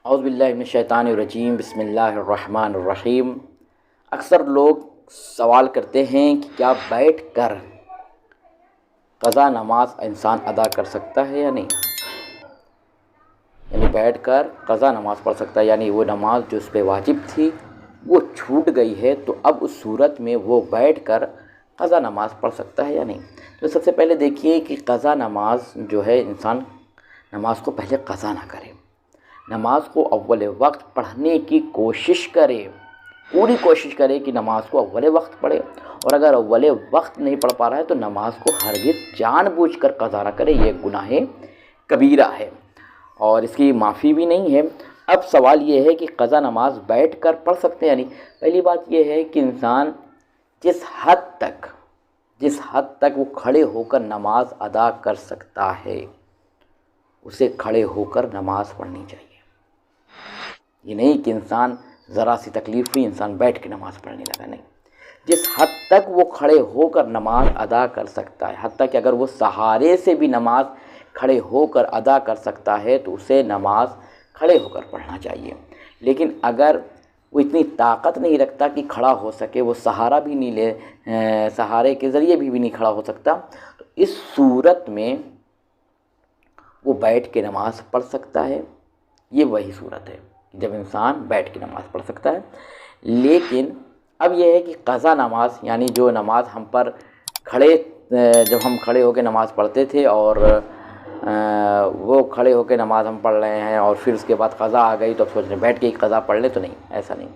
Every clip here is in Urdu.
اعوذ باللہ من الشیطان الرجیم، بسم اللہ الرحمن الرحیم۔ اکثر لوگ سوال کرتے ہیں کہ کیا بیٹھ کر قضا نماز انسان ادا کر سکتا ہے یا نہیں، یعنی بیٹھ کر قضا نماز پڑھ سکتا ہے، یعنی وہ نماز جو اس پہ واجب تھی وہ چھوٹ گئی ہے تو اب اس صورت میں وہ بیٹھ کر قضا نماز پڑھ سکتا ہے یا نہیں۔ تو سب سے پہلے دیکھیے کہ قضا نماز جو ہے، انسان نماز کو پہلے قضا نہ کرے، نماز کو اول وقت پڑھنے کی کوشش کرے، پوری کوشش کرے کہ نماز کو اول وقت پڑھے، اور اگر اول وقت نہیں پڑھ پا رہا ہے تو نماز کو ہرگز جان بوجھ کر قضا نہ کرے، یہ گناہ کبیرہ ہے اور اس کی معافی بھی نہیں ہے۔ اب سوال یہ ہے کہ قضا نماز بیٹھ کر پڑھ سکتے ہیں یا نہیں۔ پہلی بات یہ ہے کہ انسان جس حد تک وہ کھڑے ہو کر نماز ادا کر سکتا ہے اسے کھڑے ہو کر نماز پڑھنی چاہیے۔ یہ نہیں کہ انسان ذرا سی تکلیف ہوئی انسان بیٹھ کے نماز پڑھنے لگا، نہیں، جس حد تک وہ کھڑے ہو کر نماز ادا کر سکتا ہے، حتیٰ کہ اگر وہ سہارے سے بھی نماز کھڑے ہو کر ادا کر سکتا ہے تو اسے نماز کھڑے ہو کر پڑھنا چاہیے۔ لیکن اگر وہ اتنی طاقت نہیں رکھتا کہ کھڑا ہو سکے، وہ سہارا بھی نہیں لے، سہارے کے ذریعے بھی نہیں کھڑا ہو سکتا، تو اس صورت میں وہ بیٹھ کے نماز پڑھ سکتا ہے۔ یہ وہی صورت ہے جب انسان بیٹھ کے نماز پڑھ سکتا ہے۔ لیکن اب یہ ہے کہ قضا نماز، یعنی جو نماز ہم پر جب ہم کھڑے ہو کے نماز پڑھتے تھے اور وہ کھڑے ہو کے نماز ہم پڑھ رہے ہیں اور پھر اس کے بعد قضا آ گئی تو اب سوچ رہے ہیں بیٹھ کے ہی قضا پڑھ لیں، تو نہیں، ایسا نہیں۔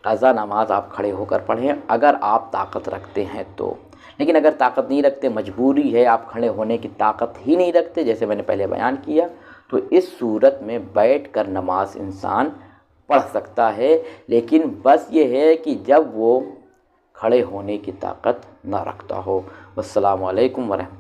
قضا نماز آپ کھڑے ہو کر پڑھیں اگر آپ طاقت رکھتے ہیں تو، لیکن اگر طاقت نہیں رکھتے، مجبوری ہے، آپ کھڑے ہونے کی طاقت ہی نہیں رکھتے جیسے میں نے پہلے بیان کیا، تو اس صورت میں بیٹھ کر نماز انسان پڑھ سکتا ہے، لیکن بس یہ ہے کہ جب وہ کھڑے ہونے کی طاقت نہ رکھتا ہو۔ والسلام علیکم ورحمۃ اللہ۔